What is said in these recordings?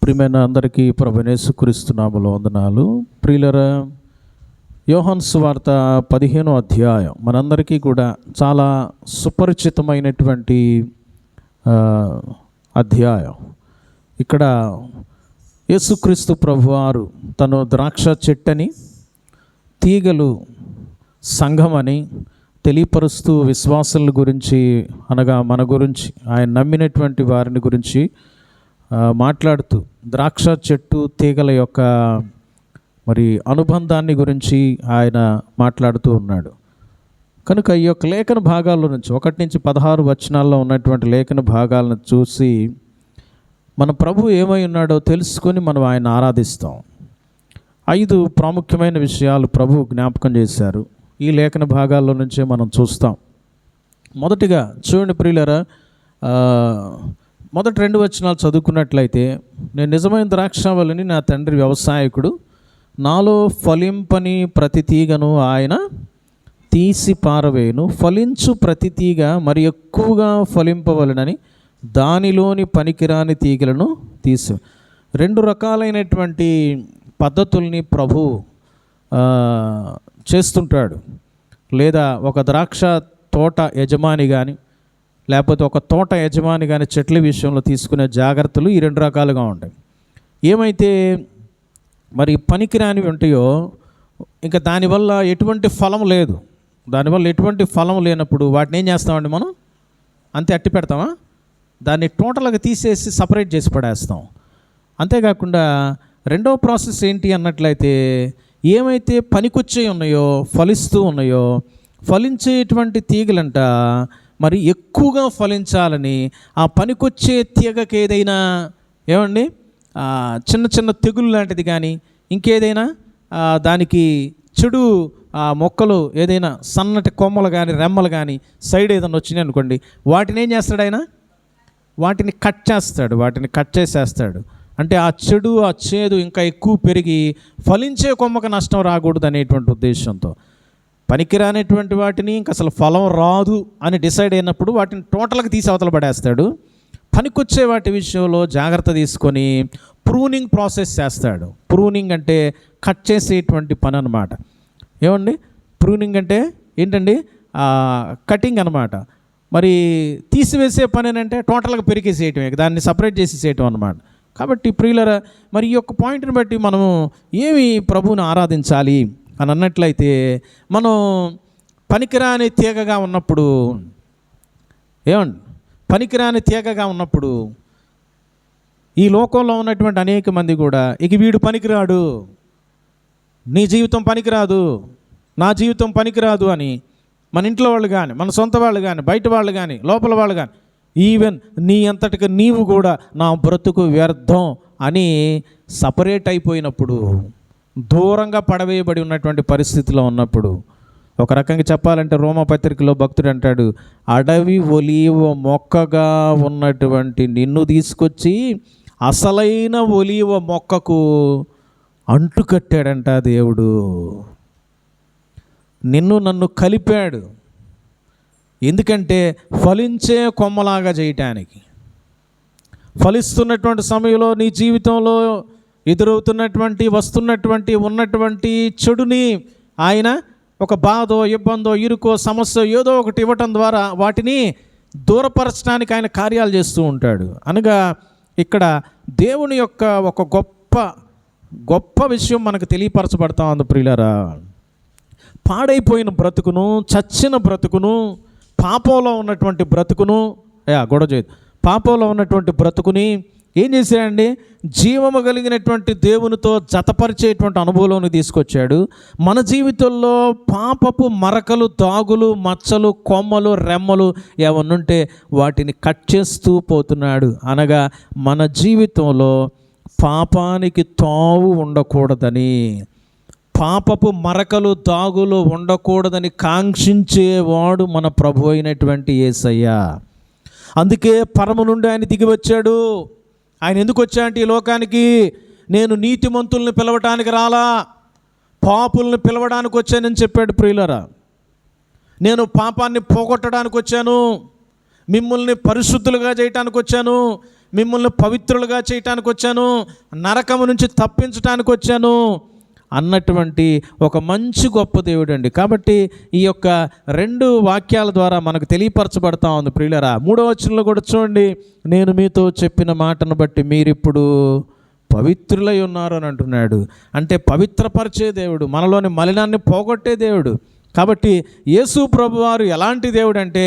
ప్రియమైన అందరికీ ప్రభువైన యేసుక్రీస్తు నామములో వందనాలు. ప్రియులరా, యోహాను సువార్త 15వ అధ్యాయం మనందరికీ కూడా చాలా సుపరిచితమైనటువంటి అధ్యాయం. ఇక్కడ యేసుక్రీస్తు ప్రభువారు తను ద్రాక్ష చెట్టని, తీగలు సంఘమని తెలియపరుస్తూ విశ్వాసుల గురించి అనగా మన గురించి, ఆయన నమ్మినటువంటి వారిని గురించి మాట్లాడుతూ ద్రాక్ష చెట్టు తీగల యొక్క మరి అనుబంధాన్ని గురించి ఆయన మాట్లాడుతూ ఉన్నాడు. కనుక ఈ యొక్క లేఖన భాగాల్లో నుంచి 1 నుంచి 16 వచనాల్లో ఉన్నటువంటి లేఖన భాగాలను చూసి మన ప్రభు ఏమై ఉన్నాడో తెలుసుకొని మనం ఆయన ఆరాధిస్తాం. 5 ప్రాముఖ్యమైన విషయాలు ప్రభు జ్ఞాపకం చేశారు. ఈ లేఖన భాగాల్లో నుంచే మనం చూస్తాం. మొదటిగా చూడండి ప్రియులరా, మొదటి 2 వచనాలు చదువుకున్నట్లయితే, నేను నిజమైన ద్రాక్షావళిని, నా తండ్రి వ్యవసాయకుడు, నాలో ఫలింపని ప్రతి తీగను ఆయన తీసి పారవేయును, ఫలించు ప్రతి తీగ మరి ఎక్కువగా ఫలింపవలెనని దానిలోని పనికిరాని తీగలను తీసి. 2 రకాలైనటువంటి పద్ధతుల్ని ప్రభు చేస్తుంటాడు. లేదా ఒక ద్రాక్ష తోట యజమాని కానీ, లేకపోతే ఒక తోట యజమాని కానీ చెట్ల విషయంలో తీసుకునే జాగ్రత్తలు ఈ 2 రకాలుగా ఉంటాయి. ఏమైతే మరి పనికిరానివి ఉంటాయో, ఇంకా దానివల్ల ఎటువంటి ఫలం లేదు, దానివల్ల ఎటువంటి ఫలం లేనప్పుడు వాటిని ఏం చేస్తామండి మనం? అంతే అట్టి పెడతామా? దాన్ని టోటల్గా తీసేసి సపరేట్ చేసి పడేస్తాం. అంతేకాకుండా రెండవ ప్రాసెస్ ఏంటి అన్నట్లయితే, ఏమైతే పనికొచ్చే ఉన్నాయో, ఫలిస్తూ ఉన్నాయో, ఫలించేటువంటి తీగలంట మరి ఎక్కువగా ఫలించాలని ఆ పనికొచ్చే తీగకి ఏదైనా ఏమండి చిన్న చిన్న తెగులు లాంటిది కానీ, ఇంకేదైనా దానికి చెడు మొక్కలు ఏదైనా సన్నటి కొమ్మలు కానీ, రెమ్మలు కానీ సైడ్ ఏదైనా వచ్చినాయి అనుకోండి, వాటిని ఏం చేస్తాడు ఆయన? వాటిని కట్ చేస్తాడు, వాటిని కట్ చేసేస్తాడు. అంటే ఆ చెడు, ఆ చేదు ఇంకా ఎక్కువ పెరిగి ఫలించే కొమ్మకు నష్టం రాకూడదు అనేటువంటి ఉద్దేశంతో పనికిరానటువంటి వాటిని ఇంక అసలు ఫలం రాదు అని డిసైడ్ అయినప్పుడు వాటిని టోటల్గా తీసి అవతల పడేస్తాడు. పనికొచ్చే వాటి విషయంలో జాగ్రత్త తీసుకొని ప్రూనింగ్ ప్రాసెస్ చేస్తాడు. ప్రూనింగ్ అంటే కట్ చేసేటువంటి పని అనమాట. ఏమండి ప్రూనింగ్ అంటే ఏంటండి? కటింగ్ అనమాట. మరి తీసివేసే పని అంటే టోటల్గా పెరిగేసేయటమే, దాన్ని సపరేట్ చేసేసేయటం అనమాట. కాబట్టి ప్రియులరా, మరి ఈ యొక్క పాయింట్ని బట్టి మనము ఏమి ప్రభువుని ఆరాధించాలి అని అన్నట్లయితే, మనం పనికిరాని తీగగా ఉన్నప్పుడు, ఏమండి పనికిరాని తీగగా ఉన్నప్పుడు ఈ లోకంలో ఉన్నటువంటి అనేక మంది కూడా ఇక వీడు పనికిరాడు, నీ జీవితం పనికిరాదు, నా జీవితం పనికిరాదు అని మన ఇంట్లో వాళ్ళు కానీ, మన సొంత వాళ్ళు కానీ, బయట వాళ్ళు కానీ, లోపల వాళ్ళు కానీ, ఈవెన్ నీ అంతటికి నీవు కూడా నా బ్రతుకు వ్యర్థం అని సపరేట్ అయిపోయినప్పుడు, దూరంగా పడవేయబడి ఉన్నటువంటి పరిస్థితిలో ఉన్నప్పుడు, ఒక రకంగా చెప్పాలంటే రోమపత్రికలో భక్తుడు అంటాడు, అడవి ఒలీవ మొక్కగా ఉన్నటువంటి నిన్ను తీసుకొచ్చి అసలైన ఒలీవ మొక్కకు అంటుకట్టాడంట దేవుడు. నిన్ను నన్ను కలిపాడు. ఎందుకంటే ఫలించే కొమ్మలాగా చేయటానికి. ఫలిస్తున్నటువంటి సమయంలో నీ జీవితంలో ఎదురవుతున్నటువంటి, వస్తున్నటువంటి, ఉన్నటువంటి చెడుని ఆయన ఒక బాధో, ఇబ్బందో, ఇరుకో, సమస్య ఏదో ఒకటి ఇవ్వటం ద్వారా వాటిని దూరపరచడానికి ఆయన కార్యాలు చేస్తూ ఉంటాడు. అనగా ఇక్కడ దేవుని యొక్క ఒక గొప్ప విషయం మనకు తెలియపరచబడతా ఉంది ప్రియులారా. పాడైపోయిన బ్రతుకును, చచ్చిన బ్రతుకును, పాపంలో ఉన్నటువంటి బ్రతుకును, గొడవ చేయదు, పాపంలో ఉన్నటువంటి బ్రతుకుని ఏం చేశాడండి? జీవము కలిగినటువంటి దేవునితో జతపరిచేటువంటి అనుభవంలోకి తీసుకొచ్చాడు. మన జీవితంలో పాపపు మరకలు, దాగులు, మచ్చలు, కొమ్మలు, రెమ్మలు ఏమన్నుంటే వాటిని కట్ చేస్తూ పోతున్నాడు. అనగా మన జీవితంలో పాపానికి తావు ఉండకూడదని, పాపపు మరకలు, దాగులు ఉండకూడదని కాంక్షించేవాడు మన ప్రభు అయినటువంటి యేసయ్య. అందుకే పరము నుండి ఆయన దిగి వచ్చాడు. ఆయన ఎందుకు వచ్చాడంటే ఈ లోకానికి, నేను నీతిమంతుల్ని పిలవటానికి రాలా, పాపుల్ని పిలవడానికి వచ్చానని చెప్పాడు ప్రియులరా. నేను పాపాన్ని పోగొట్టడానికి వచ్చాను, మిమ్మల్ని పరిశుద్ధులుగా చేయటానికి వచ్చాను, మిమ్మల్ని పవిత్రులుగా చేయటానికి వచ్చాను, నరకము నుంచి తప్పించటానికి వచ్చాను అన్నటువంటి ఒక మంచి గొప్ప దేవుడు అండి. కాబట్టి ఈ యొక్క 2 వాక్యాల ద్వారా మనకు తెలియపరచబడతా ఉంది ప్రియులారా. 3వ వచనంలో కూడా చూడండి, నేను మీతో చెప్పిన మాటను బట్టి మీరిప్పుడు పవిత్రులై ఉన్నారు అని అంటున్నాడు. అంటే పవిత్రపరిచే దేవుడు, మనలోని మలినాన్ని పోగొట్టే దేవుడు. కాబట్టి యేసు ప్రభువారు ఎలాంటి దేవుడు అంటే,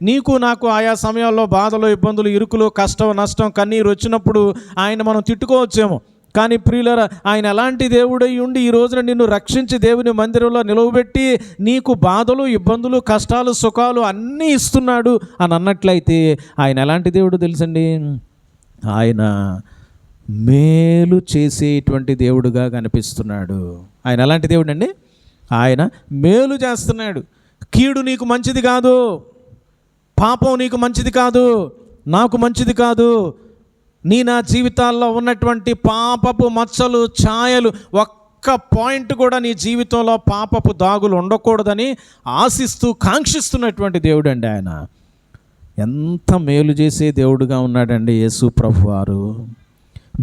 నీకు నాకు ఆయా సమయాల్లో బాధలు, ఇబ్బందులు, ఇరుకులు, కష్టం, నష్టం, కన్నీరు వచ్చినప్పుడు ఆయన మనం తిట్టుకోవచ్చేమో, కానీ ప్రియులారా ఆయన ఎలాంటి దేవుడై ఉండి ఈ రోజున నిన్ను రక్షించి దేవుని మందిరంలో నిలవబెట్టి నీకు బాధలు, ఇబ్బందులు, కష్టాలు, సుఖాలు అన్నీ ఇస్తున్నాడు అని అన్నట్లయితే ఆయన ఎలాంటి దేవుడు తెలుసండి? ఆయన మేలు చేసేటువంటి దేవుడుగా కనిపిస్తున్నాడు. ఆయన ఎలాంటి దేవుడు అండి? ఆయన మేలు చేస్తున్నాడు. కీడు నీకు మంచిది కాదు, పాపం నీకు మంచిది కాదు, నాకు మంచిది కాదు. నా జీవితాల్లో ఉన్నటువంటి పాపపు మచ్చలు, ఛాయలు, ఒక్క పాయింట్ కూడా నీ జీవితంలో పాపపు దాగులు ఉండకూడదని ఆశిస్తూ కాంక్షిస్తున్నటువంటి దేవుడు అండి ఆయన. ఎంత మేలు చేసే దేవుడుగా ఉన్నాడండి యేసు ప్రభువారు.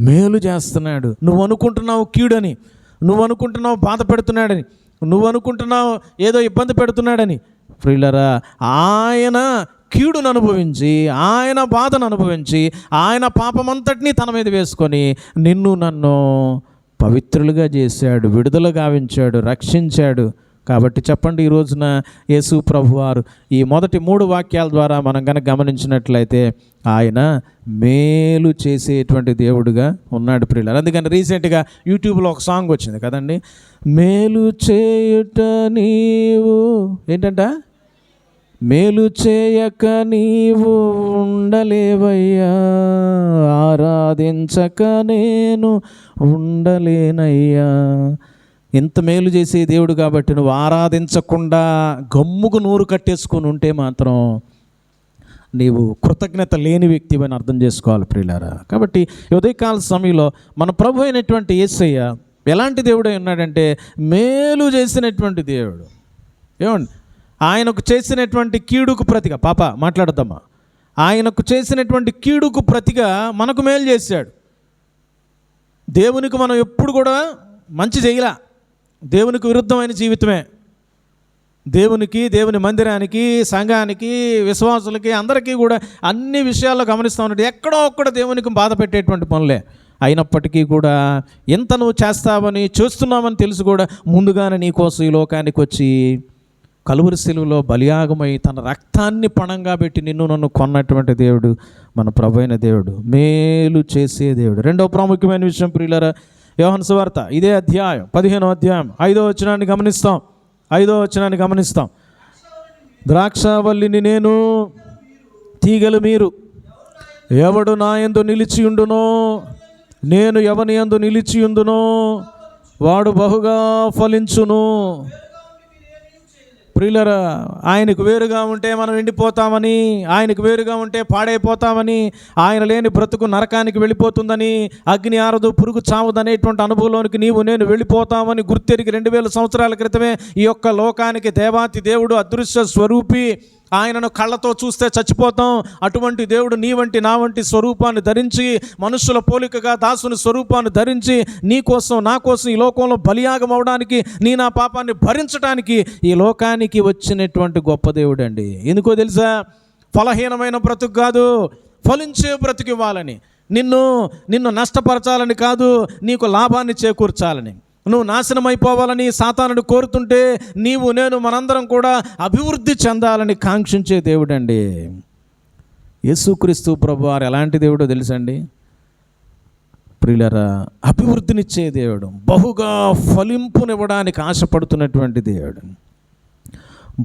మేలు చేస్తున్నాడు. నువ్వు అనుకుంటున్నావు కీడని, నువ్వు అనుకుంటున్నావు బాధ పెడుతున్నాడని, నువ్వు అనుకుంటున్నావు ఏదో ఇబ్బంది పెడుతున్నాడని. ప్రియులారా ఆయన కీడును అనుభవించి, ఆయన బాధను అనుభవించి, ఆయన పాపమంతటినీ తన మీద వేసుకొని నిన్ను నన్ను పవిత్రులుగా చేశాడు, విడుదల గావించాడు, రక్షించాడు. కాబట్టి చెప్పండి, ఈ రోజున యేసు ప్రభువారు ఈ మొదటి 3 వాక్యాల ద్వారా మనం కనుక గమనించినట్లయితే ఆయన మేలు చేసేటువంటి దేవుడుగా ఉన్నాడు ప్రియులారా. అందుకని రీసెంట్గా యూట్యూబ్లో ఒక సాంగ్ వచ్చింది కదండి, మేలు చేయుట నీవు ఏంటంట, మేలు చేయక నీవు ఉండలేవయ్యా, ఆరాధించక నేను ఉండలేనయ్యా. ఇంత మేలు చేసే దేవుడు కాబట్టి నువ్వు ఆరాధించకుండా గమ్ముకు నోరు కట్టేసుకొని ఉంటే మాత్రం నీవు కృతజ్ఞత లేని వ్యక్తి అని అర్థం చేసుకోవాలి ప్రియులారా. కాబట్టి ఉదయకాల సమయంలో మన ప్రభు అయినటువంటి యేసయ్య ఎలాంటి దేవుడై ఉన్నాడంటే మేలు చేసినటువంటి దేవుడు. ఏమండి, ఆయనకు చేసినటువంటి కీడుకు ప్రతిగా, పాప మాట్లాడద్దమ్మా, ఆయనకు చేసినటువంటి కీడుకు ప్రతిగా మనకు మేలు చేశాడు. దేవునికి మనం ఎప్పుడు కూడా మంచి చేయలా, దేవునికి విరుద్ధమైన జీవితమే. దేవునికి, దేవుని మందిరానికి, సంఘానికి, విశ్వాసులకి, అందరికీ కూడా అన్ని విషయాల్లో గమనిస్తూ ఉన్నట్టు ఎక్కడో ఒక్కడ దేవునికి బాధ పెట్టేటువంటి పనులే. అయినప్పటికీ కూడా ఎంత నువ్వు చేస్తావని, చూస్తున్నామని తెలుసు కూడా ముందుగానే నీకోసం ఈ లోకానికి వచ్చి కలువరి శిలువలో బలియాగమై తన రక్తాన్ని పణంగా పెట్టి నిన్ను నన్ను కొన్నటువంటి దేవుడు మన ప్రభు అయిన దేవుడు, మేలు చేసే దేవుడు. 2వ ప్రాముఖ్యమైన విషయం ప్రియులారా, యోహాను సువార్త ఇదే అధ్యాయం 15వ అధ్యాయం 5వ వచనాన్ని గమనిస్తాం. ద్రాక్షావల్లిని నేను, తీగలు మీరు, ఎవడు నా యందు నిలిచియుండునో, నేను ఎవని యందు నిలిచియుందునో వాడు బహుగా ఫలించును. ప్రియులరా, ఆయనకు వేరుగా ఉంటే మనం ఎండిపోతామని, ఆయనకు వేరుగా ఉంటే పాడైపోతామని, ఆయన లేని బ్రతుకు నరకానికి వెళ్ళిపోతుందని, అగ్ని ఆరదు, పురుగు చావదనేటువంటి అనుభవంలోనికి నీవు నేను వెళ్ళిపోతామని గుర్తెరిగి 2000 సంవత్సరాల క్రితమే ఈ యొక్క లోకానికి దేవాతి దేవుడు, అదృశ్య స్వరూపి, ఆయనను కళ్ళతో చూస్తే చచ్చిపోతాం, అటువంటి దేవుడు నీ వంటి నా వంటి స్వరూపాన్ని ధరించి, మనుషుల పోలికగా దాసుని స్వరూపాన్ని ధరించి నీ కోసం నా కోసం ఈ లోకంలో బలియాగం అవడానికి, నా పాపాన్ని భరించడానికి ఈ లోకానికి వచ్చినటువంటి గొప్ప దేవుడు అండి. ఎందుకో తెలుసా? ఫలహీనమైన బ్రతుకు కాదు, ఫలించే బ్రతుకు ఇవ్వాలని, నిన్ను నష్టపరచాలని కాదు, నీకు లాభాన్ని చేకూర్చాలని. నువ్వు నాశనం అయిపోవాలని సాతానుడు కోరుతుంటే నీవు నేను మనందరం కూడా అభివృద్ధి చెందాలని కాంక్షించే దేవుడు అండి యేసుక్రీస్తు ప్రభువారు. ఎలాంటి దేవుడో తెలుసండి ప్రియులారా? అభివృద్ధినిచ్చే దేవుడు, బహుగా ఫలింపునివ్వడానికి ఆశపడుతున్నటువంటి దేవుడు.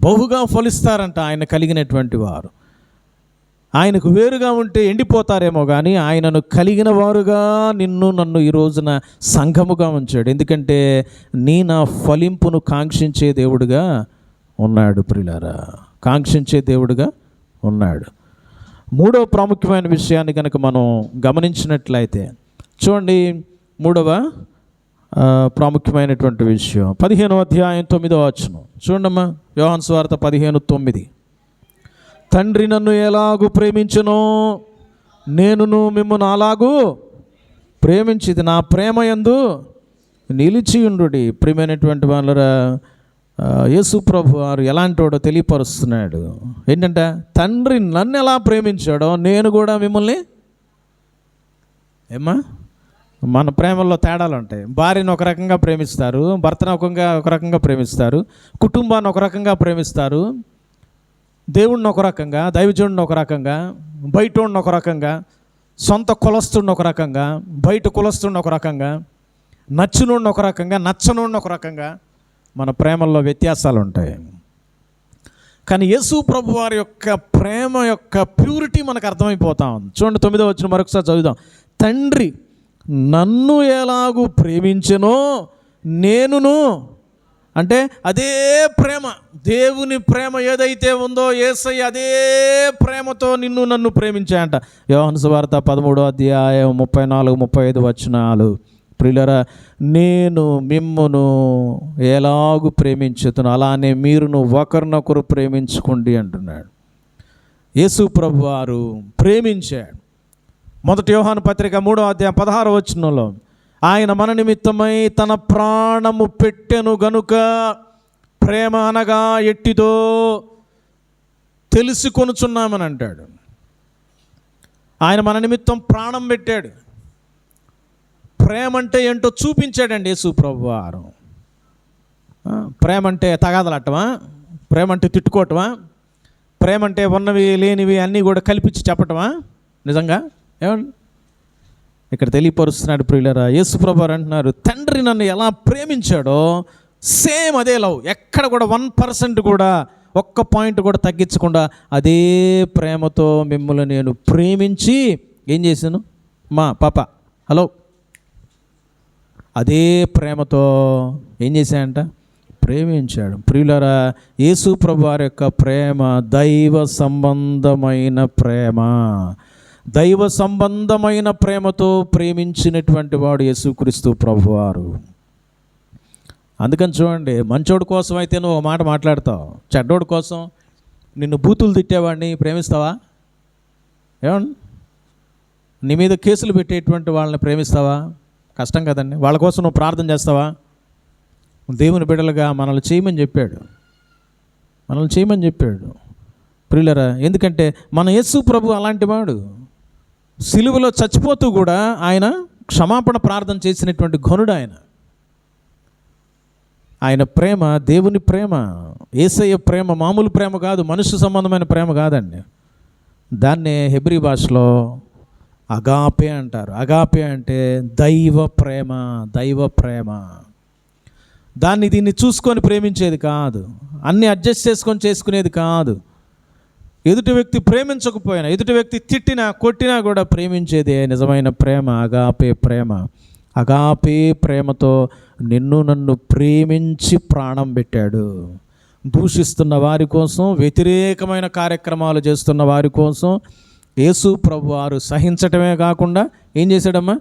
బహుగా ఫలిస్తారంట ఆయన కలిగినటువంటి వారు. ఆయనకు వేరుగా ఉంటే ఎండిపోతారేమో కానీ ఆయనను కలిగిన వారుగా నిన్ను నన్ను ఈ రోజున సంఘముగా ఉంచాడు. ఎందుకంటే నా ఫలింపును కాంక్షించే దేవుడుగా ఉన్నాడు ప్రియులారా, కాంక్షించే దేవుడుగా ఉన్నాడు. 3వ ప్రాముఖ్యమైన విషయాన్ని కనుక మనం గమనించినట్లయితే చూడండి, 3వ ప్రాముఖ్యమైనటువంటి విషయం 15వ అధ్యాయం 9వ వచనం చూడమ్మా. యోహాను సువార్త 15:9. తండ్రి నన్ను ఎలాగూ ప్రేమించునో నేనును మిమ్మును అలాగూ ప్రేమించిది, నా ప్రేమ యందు నిలిచియుండుడి. ప్రియమైనటువంటి వాళ్ళరా, యేసు ప్రభు వారు ఎలాంటి వాడో తెలియపరుస్తున్నాడు. ఏంటంటే, తండ్రి నన్ను ఎలా ప్రేమించాడో నేను కూడా మిమ్మల్ని. ఏమ్మా, మన ప్రేమల్లో తేడాలు ఉంటాయి. భార్యను ఒక రకంగా ప్రేమిస్తారు, భర్తను ఒక రకంగా ప్రేమిస్తారు, కుటుంబాన్ని ఒక రకంగా ప్రేమిస్తారు, దేవుణ్ణి ఒక రకంగా, దైవజనుడిని ఒక రకంగా, బయటోడిని ఒక రకంగా, సొంత కులస్తుడిని ఒక రకంగా, బయట కులస్తుడిని ఒక రకంగా, నచ్చినోడిని ఒక రకంగా, నచ్చనోడిని ఒక రకంగా. మన ప్రేమల్లో వ్యత్యాసాలు ఉంటాయి. కానీ యేసు ప్రభు వారి యొక్క ప్రేమ యొక్క ప్యూరిటీ మనకు అర్థమైపోతా ఉంది. చూడండి, 9వ వచనం మరొకసారి చదువుదాం. తండ్రి నన్ను ఎలాగూ ప్రేమించెనో నేనును, అంటే అదే ప్రేమ, దేవుని ప్రేమ ఏదైతే ఉందో యేసయ్య అదే ప్రేమతో నిన్ను నన్ను ప్రేమించాయంట. యోహాను సువార్త 13వ అధ్యాయం 34-35 వచనాలు. ప్రియులారా, నేను మిమ్మును ఎలాగూ ప్రేమించుతును అలానే మీరును ఒకరినొకరు ప్రేమించుకోండి అంటున్నాడు. యేసు ప్రభు వారు ప్రేమించాడు. 1 యోహాను పత్రిక 3వ అధ్యాయం 16వ వచనంలో, ఆయన మన నిమిత్తమై తన ప్రాణము పెట్టెను గనుక ప్రేమ అనగా ఎట్టిదో తెలుసుకొనుచున్నామని అంటాడు. ఆయన మన నిమిత్తం ప్రాణం పెట్టాడు. ప్రేమ అంటే ఏంటో చూపించాడండి యేసు ప్రభు వారు. ప్రేమ అంటే తగాదలట్టమా? ప్రేమ అంటే తిట్టుకోవటమా? ప్రేమ అంటే ఉన్నవి లేనివి అన్నీ కూడా కల్పించి చెప్పటమా? నిజంగా ఏమండి, ఇక్కడ తెలియపరుస్తున్నాడు ప్రియులారా. యేసు ప్రభు వారు అంటున్నారు, తండ్రి నన్ను ఎలా ప్రేమించాడో సేమ్ అదే లవ్. ఎక్కడ కూడా 1% కూడా, ఒక్క పాయింట్ కూడా తగ్గించకుండా అదే ప్రేమతో మిమ్మల్ని నేను ప్రేమించి ఏం చేశాను? మా పాప హలో, అదే ప్రేమతో ఏం చేశాడంట? ప్రేమించాడు. ప్రియులారా, యేసు ప్రభు వారి యొక్క ప్రేమ దైవ సంబంధమైన ప్రేమ. దైవ సంబంధమైన ప్రేమతో ప్రేమించినటువంటి వాడు యేసుక్రీస్తు ప్రభువారు. అందుకని చూడండి, మంచోడి కోసం అయితే నువ్వు ఒక మాట మాట్లాడతావు, చెడ్డోడి కోసం నిన్ను బూతులు తిట్టేవాడిని ప్రేమిస్తావా? ఏమండి, నీ మీద కేసులు పెట్టేటువంటి వాళ్ళని ప్రేమిస్తావా? కష్టం కదండి. వాళ్ళ కోసం నువ్వు ప్రార్థన చేస్తావా? దేవుని బిడ్డలుగా మనల్ని చేయమని చెప్పాడు, ప్రియులరా. ఎందుకంటే మన యేసు ప్రభు అలాంటి వాడు. సిలువలో చచ్చిపోతూ కూడా ఆయన క్షమాపణ ప్రార్థన చేసినటువంటి ఘనుడు ఆయన. ఆయన ప్రేమ దేవుని ప్రేమ, యేసయ్య ప్రేమ మామూలు ప్రేమ కాదు, మనుష్య సంబంధమైన ప్రేమ కాదండి. దాన్నే హెబ్రీ భాషలో అగాపే అంటారు. అగాపే అంటే దైవ ప్రేమ. దీన్ని చూసుకొని ప్రేమించేది కాదు, అన్నీ అడ్జస్ట్ చేసుకునేది కాదు. ఎదుటి వ్యక్తి ప్రేమించకపోయినా, ఎదుటి వ్యక్తి తిట్టినా కొట్టినా కూడా ప్రేమించేదే నిజమైన ప్రేమ, అగాపే ప్రేమ. అగాపే ప్రేమతో నిన్ను నన్ను ప్రేమించి ప్రాణం పెట్టాడు. దూషిస్తున్న వారి కోసం, వ్యతిరేకమైన కార్యక్రమాలు చేస్తున్న వారి కోసం యేసు ప్రభు వారు సహించటమే కాకుండా ఏం చేశాడమ్మా?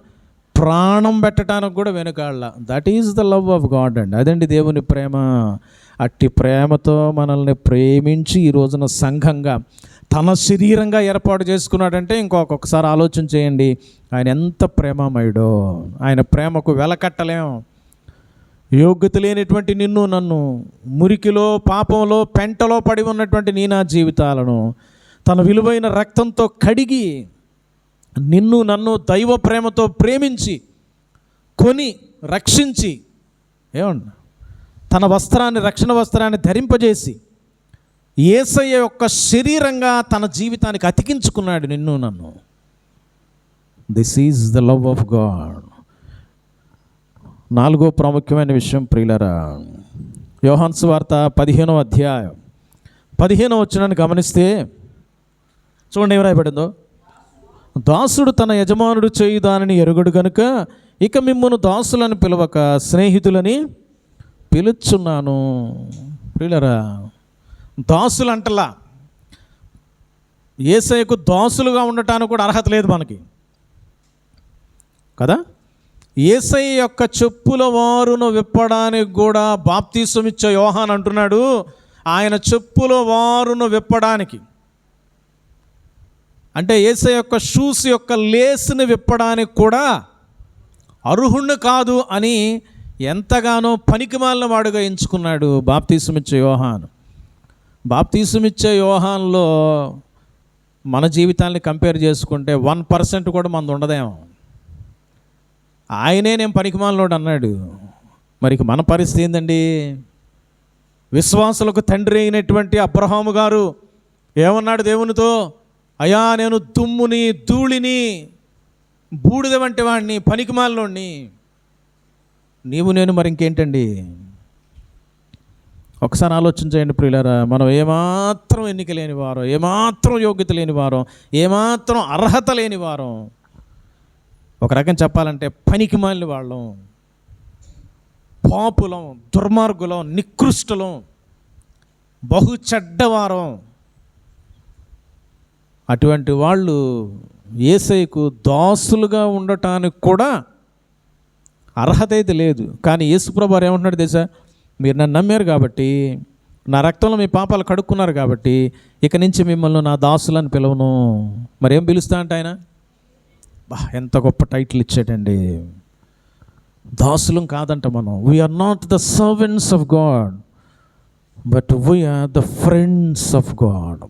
ప్రాణం పెట్టడానికి కూడా వెనుకాళ్ళ. That is the love of God అండి. అదండి దేవుని ప్రేమ. అట్టి ప్రేమతో మనల్ని ప్రేమించి ఈ రోజున సంఘంగా తన శరీరంగా ఏర్పాటు చేసుకున్నాడంటే ఇంకొకసారి ఆలోచన చేయండి, ఆయన ఎంత ప్రేమమయుడో. ఆయన ప్రేమకు వెలకట్టలేం. యోగ్యత లేనటువంటి నిన్ను నన్ను, మురికిలో పాపంలో పెంటలో పడి ఉన్నటువంటి నా జీవితాలను తన విలువైన రక్తంతో కడిగి నిన్ను నన్ను దైవ ప్రేమతో ప్రేమించి కొని రక్షించి, ఏమండి, తన రక్షణ వస్త్రాన్ని ధరింపజేసి యేసయ్య యొక్క శరీరంగా తన జీవితానికి అతికించుకున్నాడు నిన్ను నన్ను. This is the love of God. 4వ ప్రాముఖ్యమైన విషయం ప్రియులరా, యోహాను సువార్త 15వ అధ్యాయం 15వ వచనాన్ని గమనిస్తే చూడండి ఏం రాయబడిందో. దాసుడు తన యజమానుడు చేయు దానిని ఎరుగడు గనుక ఇక మిమ్మును దాసులను పిలవక స్నేహితులని పిలుచున్నాను. ప్రియులరా, దాసులు అంటలా, యేసయ్యకు దాసులుగా ఉండటానికి కూడా అర్హత లేదు మనకి కదా. యేసయ్య యొక్క చెప్పుల వారును విప్పడానికి కూడా బాప్తీసం ఇచ్చే యోహాను అంటున్నాడు, ఆయన చెప్పుల వారును విప్పడానికి. అంటే యేసయ్య యొక్క షూస్ యొక్క లేస్ని విప్పడానికి కూడా అర్హుణ్ణి కాదు అని ఎంతగానో పనికిమాలిన వాడుగా ఎంచుకున్నాడు బాప్తీసమిచ్చే యోహాను. బాప్తీసమిచ్చే యోహాన్లో మన జీవితాన్ని కంపేర్ చేసుకుంటే 1% కూడా మనది ఉండదేమో. ఆయనే నేను పనికిమాలినోడు అన్నాడు. మరి మన పరిస్థితి ఏందండి? విశ్వాసులకు తండ్రి అయినటువంటి అబ్రహాము గారు ఏమన్నాడు దేవునితో? అయ్యా, నేను దుమ్ముని, ధూళిని, బూడిద వంటి వాడిని, పనికిమాలినోడిని. నీవు నేను మరి ఇంకేంటండి? ఒకసారి ఆలోచన చేయండి ప్రియులారా. మనం ఏమాత్రం ఎన్నిక లేని వారం, ఏమాత్రం యోగ్యత లేని వారం, ఏమాత్రం అర్హత లేని వారం, ఒక రకం చెప్పాలంటే పనికిమాలిన వాళ్ళం, పాపులం, దుర్మార్గులం, నికృష్టులం, బహు చెడ్డవారం. అటువంటి వాళ్ళు యేసయ్యకు దాసులుగా ఉండటానికి కూడా అర్హత అయితే లేదు. కానీ యేసుప్రభు వారు ఏమంటున్నాడు తెలుసా? మీరు నన్ను నమ్మారు కాబట్టి, నా రక్తంలో మీ పాపాలు కడుక్కున్నారు కాబట్టి, ఇక నుంచి మిమ్మల్ని నా దాసులని పిలవను. మరేం పిలుస్తా అంటే ఆయన ఎంత గొప్ప టైటిల్ ఇచ్చాడండి. దాసులం కాదంట మనం. We are not the servants of God, but we are the friends of God.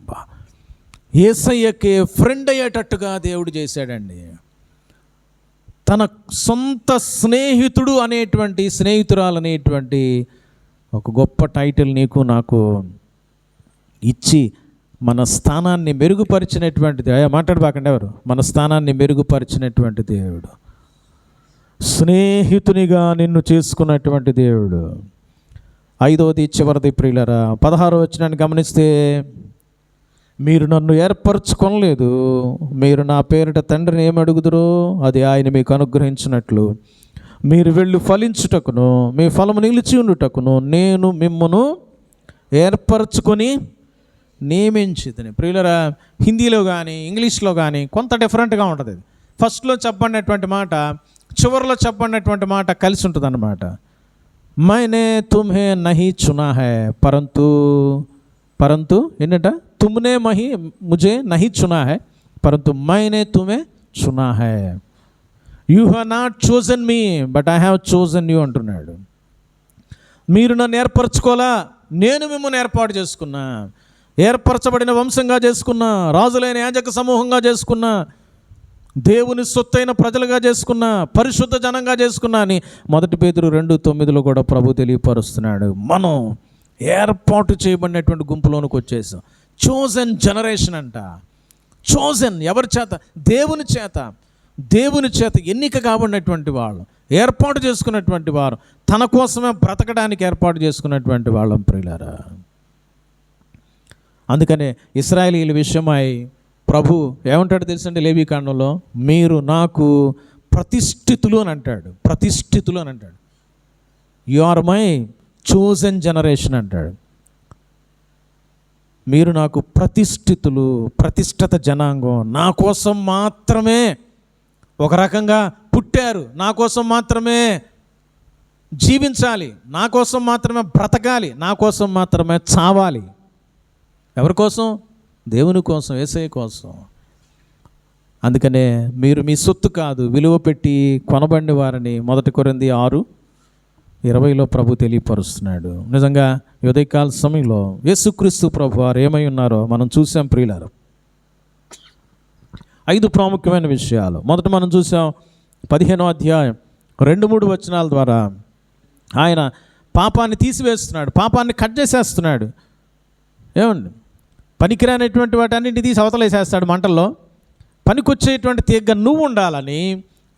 యేసయ్యకి ఫ్రెండ్ అయ్యేటట్టుగా దేవుడు చేశాడండి. తన సొంత స్నేహితుడు అనేటువంటి, స్నేహితురాలు అనేటువంటి ఒక గొప్ప టైటిల్ నీకు నాకు ఇచ్చి మన స్థానాన్ని మెరుగుపరిచినటువంటిది. మాట్లాడబాకండి ఎవరు. మన స్థానాన్ని మెరుగుపరిచినటువంటి దేవుడు, స్నేహితునిగా నిన్ను చేసుకున్నటువంటి దేవుడు. 5వది చివరిది ప్రియులరా, 16వ వచనాన్ని గమనిస్తే, మీరు నన్ను ఏర్పరచుకొనలేదు, మీరు నా పేరిట తండ్రిని ఏమి అడుగుదురో అది ఆయన మీకు అనుగ్రహించినట్లు మీరు వెళ్ళి ఫలించుటకును మీ ఫలము నిలిచి ఉండుటకును నేను మిమ్మును ఏర్పరచుకొని నియమించితిని. ప్రియులరా, హిందీలో కానీ ఇంగ్లీష్లో కానీ కొంత డిఫరెంట్గా ఉంటుంది. ఫస్ట్లో చెప్పబడినటువంటి మాట, చివరిలో చెప్పబడినటువంటి మాట కలిసి ఉంటుంది అన్నమాట. మైనే తుమ్హే నహీ చునా హై పరంతు ఏంటంట, तुमने मुझे नहीं चुना है परंतु मैंने तुम्हें चुना है. You have not chosen me but I have chosen you అంటున్నాడు. మీరు నన్ను ఏర్పరచుకోలా, నేను మిమ్మల్ని ఏర్పాటు చేసుకున్నా. ఏర్పరచబడిన వంశంగా చేసుకున్నా, రాజులైన యాజక సమూహంగా చేసుకున్నా, దేవుని సొత్తైన ప్రజలుగా చేసుకున్నా, పరిశుద్ధ జనంగా చేసుకున్నా అని 1 పేతురు 2:9 కూడా ప్రభు తెలియపరుస్తున్నాడు. మనం ఏర్పాటు చేయబడినటువంటి గుంపులోనికి వచ్చేసాం. చోజన్ జనరేషన్ అంట. చోజన్ ఎవరి చేత? దేవుని చేత ఎన్నిక కాబడినటువంటి వాళ్ళు, ఏర్పాటు చేసుకున్నటువంటి వారు, తన కోసమే బ్రతకడానికి ఏర్పాటు చేసుకున్నటువంటి వాళ్ళం ప్రియులారా. అందుకనే ఇశ్రాయేలీయుల విషయమై ప్రభు ఏమంటాడు తెలుసండి లేవీకాండంలో? మీరు నాకు ప్రతిష్ఠితులు అని అంటాడు. ప్రతిష్ఠితులు అని అంటాడు. You are my chosen generation అంటాడు. మీరు నాకు ప్రతిష్ఠితులు, ప్రతిష్ఠిత జనాంగం, నా కోసం మాత్రమే ఒక రకంగా పుట్టారు, నా కోసం మాత్రమే జీవించాలి, నా కోసం మాత్రమే బ్రతకాలి, నా కోసం మాత్రమే చావాలి. ఎవరి కోసం? దేవుని కోసం, యేసయ్య కోసం. అందుకనే మీరు మీ సొత్తు కాదు, విలువ పెట్టి కొనబడిన వారని 1 కొరింథీ 6:20 ప్రభు తెలియపరుస్తున్నాడు. నిజంగా ఉదయకాల సమయంలో యేసుక్రీస్తు ప్రభు వారు ఏమై ఉన్నారో మనం చూసాం ప్రియులారా. 5 ప్రాముఖ్యమైన విషయాలు. మొదట మనం చూసాం 15వ అధ్యాయం 2-3 వచనాల ద్వారా ఆయన పాపాన్ని తీసివేస్తున్నాడు, పాపాన్ని కట్ చేసేస్తున్నాడు. ఏమండి, పనికిరానటువంటి వాటన్నింటినీ తీసి అవతలేసేస్తాడు మంటల్లో. పనికొచ్చేటువంటి తీగ నువ్వు ఉండాలని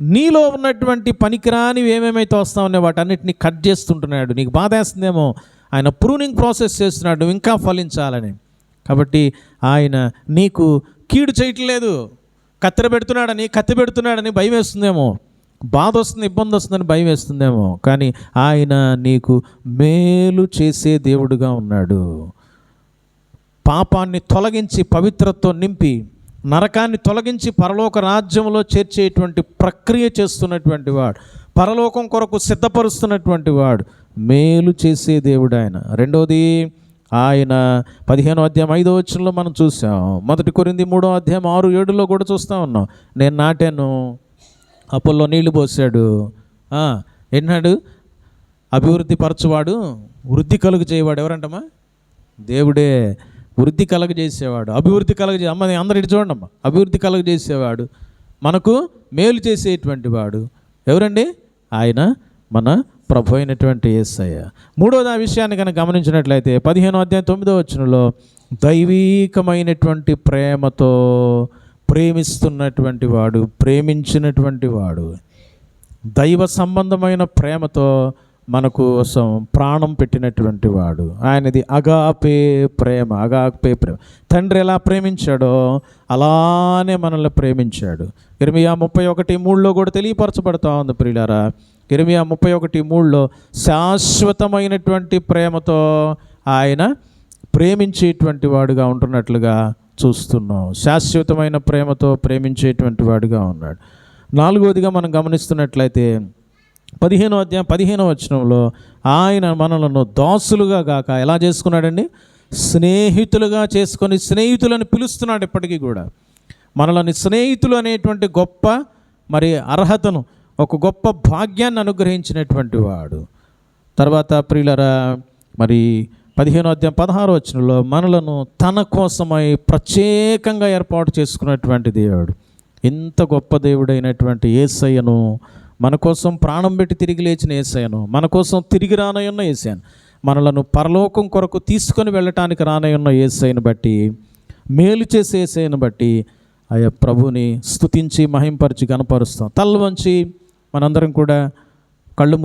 నీలో ఉన్నటువంటి పనికిరానివి ఏమేమైతే వస్తా ఉన్నాయి వాటన్నిటిని కట్ చేస్తుంటున్నాడు. నీకు బాధ వేస్తుందేమో, ఆయన ప్రూనింగ్ ప్రాసెస్ చేస్తున్నాడు నువ్వు ఇంకా ఫలించాలని. కాబట్టి ఆయన నీకు కీడు చేయట్లేదు, కత్తి పెడుతున్నాడని భయం వేస్తుందేమో, బాధ వస్తుంది, ఇబ్బంది వస్తుందని భయం వేస్తుందేమో, కానీ ఆయన నీకు మేలు చేసే దేవుడుగా ఉన్నాడు. పాపాన్ని తొలగించి పవిత్రతతో నింపి, నరకాన్ని తొలగించి పరలోక రాజ్యంలో చేర్చేటువంటి ప్రక్రియ చేస్తున్నటువంటి వాడు, పరలోకం కొరకు సిద్ధపరుస్తున్నటువంటి వాడు, మేలు చేసే దేవుడు ఆయన. రెండవది, ఆయన 15వ అధ్యాయం 5వ వచనంలో మనం చూసాం. 1 కొరింథీ 3వ అధ్యాయం 6, 7లో కూడా చూస్తూ ఉన్నాం. నేను నాటాను, అపోల్లో నీళ్లు పోసాడు. ఎన్నాడు అభివృద్ధి పరచువాడు, వృద్ధి కలుగు చేయవాడు ఎవరంటమ్మా? దేవుడే. వృద్ధి కలగజేసేవాడు, అభివృద్ధి అందరు ఇటు చూడండి అమ్మా. అభివృద్ధి కలగజేసేవాడు, మనకు మేలు చేసేటువంటి వాడు ఎవరండి? ఆయన మన ప్రభు అయినటువంటి యేసయ్య. మూడోది ఆ విషయాన్ని కనుక గమనించినట్లయితే 15వ అధ్యాయం 9వ వచనంలో దైవీకమైనటువంటి ప్రేమతో ప్రేమిస్తున్నటువంటి వాడు, ప్రేమించినటువంటి వాడు, దైవ సంబంధమైన ప్రేమతో మన కోసం ప్రాణం పెట్టినటువంటి వాడు. ఆయనది అగాపే ప్రేమ. అగాపే ప్రేమ. తండ్రి ఎలా ప్రేమించాడో అలానే మనల్ని ప్రేమించాడు. ఇర్మియా 31:3లో కూడా తెలియపరచబడతా ఉంది ప్రియులారా. ఇర్మియా 31:3లో శాశ్వతమైనటువంటి ప్రేమతో ఆయన ప్రేమించేటువంటి వాడుగా ఉంటున్నట్లుగా చూస్తున్నాం. శాశ్వతమైన ప్రేమతో ప్రేమించేటువంటి వాడుగా ఉన్నాడు. నాలుగవదిగా మనం గమనిస్తున్నట్లయితే 15వ అధ్యాయం 15వ వచనంలో ఆయన మనలను దాసులుగా గాక ఎలా చేసుకున్నాడండి? స్నేహితులుగా చేసుకొని స్నేహితులను పిలుస్తున్నాడు. ఇప్పటికీ కూడా మనల్ని స్నేహితులు అనేటువంటి గొప్ప అర్హతను, ఒక గొప్ప భాగ్యాన్ని అనుగ్రహించినటువంటి వాడు. తర్వాత ప్రియులరా 15వ అధ్యాయం 16వ వచనంలో మనలను తన కోసమై ప్రత్యేకంగా ఏర్పాటు చేసుకున్నటువంటి దేవుడు. ఇంత గొప్ప దేవుడైనటువంటి యేసయ్యను, మన కోసం ప్రాణం పెట్టి తిరిగి లేచిన యేసయ్యను, మన కోసం తిరిగి రానయ్యున్న యేసయ్యను, మనలను పరలోకం కొరకు తీసుకొని వెళ్ళటానికి రానయ్యున్న యేసయ్యను బట్టి, మేలు చేసే యేసయ్యను బట్టి ఆయా ప్రభుని స్తుతించి మహింపరిచి గణపరుస్తాం. తల వంచి మనందరం కూడా కళ్ళు